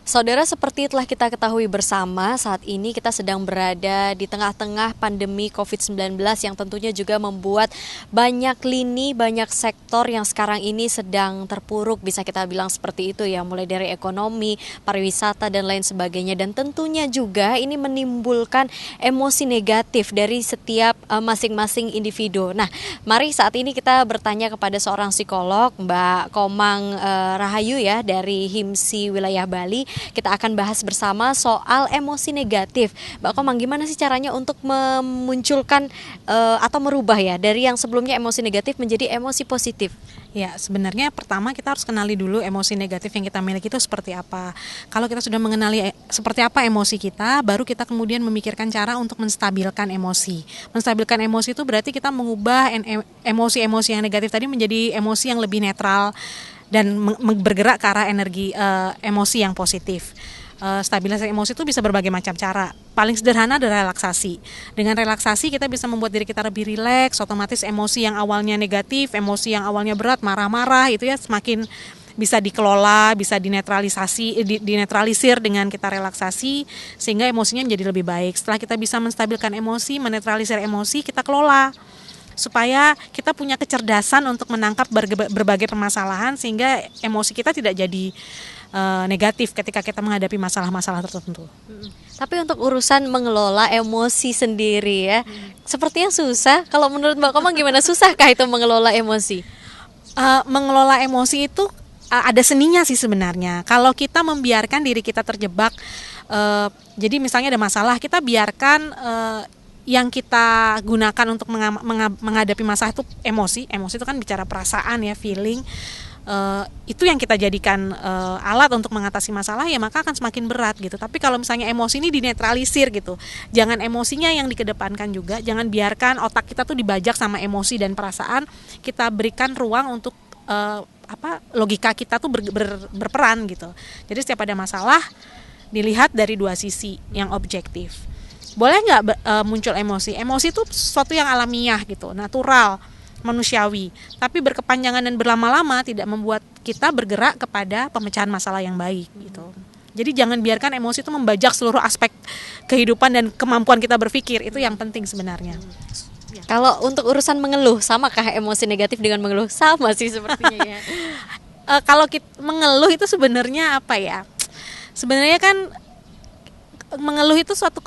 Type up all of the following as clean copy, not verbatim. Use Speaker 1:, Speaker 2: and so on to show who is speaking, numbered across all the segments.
Speaker 1: Saudara, seperti telah kita ketahui bersama, saat ini kita sedang berada di tengah-tengah pandemi COVID-19 yang tentunya juga membuat banyak lini, banyak sektor yang sekarang ini sedang terpuruk, bisa kita bilang seperti itu ya, mulai dari ekonomi, pariwisata, dan lain sebagainya. Dan tentunya juga ini menimbulkan emosi negatif dari setiap masing-masing individu. Nah, mari saat ini kita bertanya kepada seorang psikolog, Mbak Komang Rahayu ya, dari HIMSI Wilayah Bali. Kita akan bahas bersama soal emosi negatif. Mbak Komang, gimana sih caranya untuk memunculkan atau merubah ya dari yang sebelumnya emosi negatif menjadi emosi positif?
Speaker 2: Ya, sebenarnya pertama kita harus kenali dulu emosi negatif yang kita miliki itu seperti apa. Kalau kita sudah mengenali seperti apa emosi kita, baru kita kemudian memikirkan cara untuk menstabilkan emosi. Menstabilkan emosi itu berarti kita mengubah emosi-emosi yang negatif tadi menjadi emosi yang lebih netral dan bergerak ke arah energi emosi yang positif. Stabilisasi emosi itu bisa berbagai macam cara. Paling sederhana adalah relaksasi. Dengan relaksasi kita bisa membuat diri kita lebih rileks, otomatis emosi yang awalnya negatif, emosi yang awalnya berat, marah-marah itu ya semakin bisa dikelola, bisa dinetralisir dengan kita relaksasi sehingga emosinya menjadi lebih baik. Setelah kita bisa menstabilkan emosi, menetralisir emosi, kita kelola supaya kita punya kecerdasan untuk menangkap berbagai permasalahan sehingga emosi kita tidak jadi negatif ketika kita menghadapi masalah-masalah tertentu.
Speaker 1: Tapi untuk urusan mengelola emosi sendiri ya, sepertinya susah. Kalau menurut Mbak Komang gimana, susahkah itu mengelola emosi?
Speaker 2: Mengelola emosi itu ada seninya sih sebenarnya. Kalau kita membiarkan diri kita terjebak, jadi misalnya ada masalah, kita biarkan yang kita gunakan untuk menghadapi masalah itu emosi itu kan bicara perasaan ya, feeling, itu yang kita jadikan alat untuk mengatasi masalah ya maka akan semakin berat gitu. Tapi kalau misalnya emosi ini dinetralisir gitu, jangan emosinya yang dikedepankan juga, jangan biarkan otak kita tuh dibajak sama emosi dan perasaan, kita berikan ruang untuk logika kita tuh berperan gitu. Jadi setiap ada masalah dilihat dari dua sisi yang objektif. Boleh nggak muncul emosi? Emosi itu sesuatu yang alamiah gitu, natural, manusiawi. Tapi berkepanjangan dan berlama-lama tidak membuat kita bergerak kepada pemecahan masalah yang baik gitu. Jadi jangan biarkan emosi itu membajak seluruh aspek kehidupan dan kemampuan kita berpikir. Itu yang penting sebenarnya.
Speaker 1: Kalau untuk urusan mengeluh, samakah emosi negatif dengan mengeluh? Sama sih sepertinya ya.
Speaker 2: Kalau kita mengeluh itu sebenarnya apa ya? Sebenarnya kan mengeluh itu suatu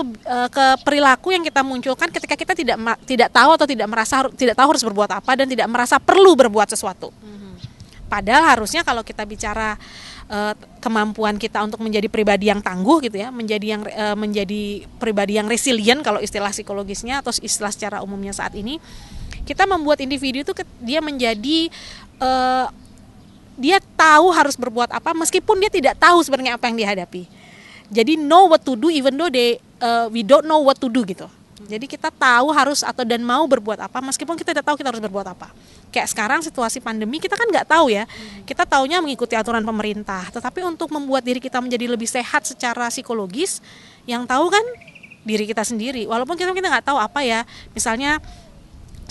Speaker 2: perilaku yang kita munculkan ketika kita tidak tahu atau tidak tahu harus berbuat apa dan tidak merasa perlu berbuat sesuatu. Padahal harusnya kalau kita bicara kemampuan kita untuk menjadi pribadi yang tangguh gitu ya, menjadi pribadi yang resilient kalau istilah psikologisnya atau istilah secara umumnya saat ini, kita membuat individu itu dia menjadi dia tahu harus berbuat apa meskipun dia tidak tahu sebenarnya apa yang dihadapi. Jadi know what to do even though we don't know what to do gitu. Jadi kita tahu harus dan mau berbuat apa meskipun kita tidak tahu kita harus berbuat apa. Kayak sekarang situasi pandemi kita kan nggak tahu ya. Kita taunya mengikuti aturan pemerintah. Tetapi untuk membuat diri kita menjadi lebih sehat secara psikologis, yang tahu kan diri kita sendiri. Walaupun kita nggak tahu apa ya. Misalnya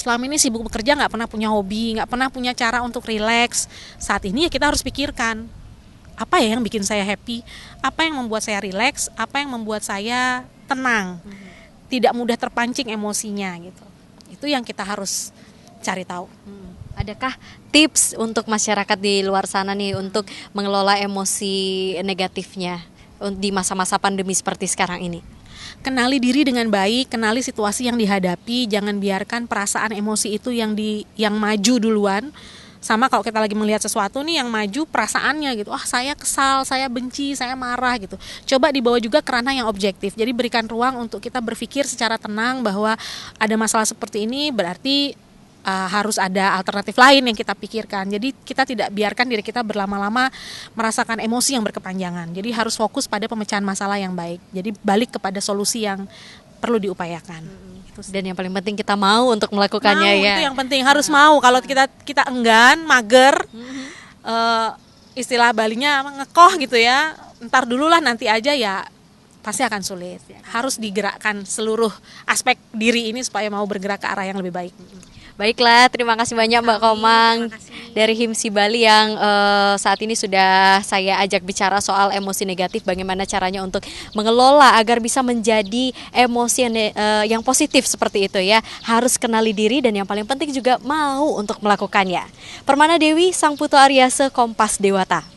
Speaker 2: selama ini sibuk bekerja, nggak pernah punya hobi, nggak pernah punya cara untuk rileks. Saat ini ya kita harus pikirkan, apa ya yang bikin saya happy, apa yang membuat saya rileks, apa yang membuat saya tenang, tidak mudah terpancing emosinya gitu. Itu yang kita harus cari tahu.
Speaker 1: Adakah tips untuk masyarakat di luar sana nih untuk mengelola emosi negatifnya di masa-masa pandemi seperti sekarang ini?
Speaker 2: Kenali diri dengan baik, kenali situasi yang dihadapi, jangan biarkan perasaan emosi itu yang maju duluan. Sama kalau kita lagi melihat sesuatu nih yang maju perasaannya gitu, saya kesal, saya benci, saya marah gitu. Coba dibawa juga ke ranah yang objektif. Jadi berikan ruang untuk kita berpikir secara tenang bahwa ada masalah seperti ini berarti harus ada alternatif lain yang kita pikirkan. Jadi kita tidak biarkan diri kita berlama-lama merasakan emosi yang berkepanjangan. Jadi harus fokus pada pemecahan masalah yang baik. Jadi balik kepada solusi yang perlu diupayakan.
Speaker 1: Dan yang paling penting kita mau untuk melakukannya ya.
Speaker 2: Itu yang penting, harus mau. Kalau kita enggan, mager, istilah Balinya ngekoh gitu ya, ntar dulu lah nanti aja ya, pasti akan sulit. Harus digerakkan seluruh aspek diri ini supaya mau bergerak ke arah yang lebih baik.
Speaker 1: Baiklah, terima kasih banyak Mbak Komang
Speaker 2: Terima kasih.
Speaker 1: dari HIMSI Bali yang saat ini sudah saya ajak bicara soal emosi negatif, bagaimana caranya untuk mengelola agar bisa menjadi emosi yang positif seperti itu ya. Harus kenali diri dan yang paling penting juga mau untuk melakukannya. Permana Dewi, Sang Putu Aryase, Kompas Dewata.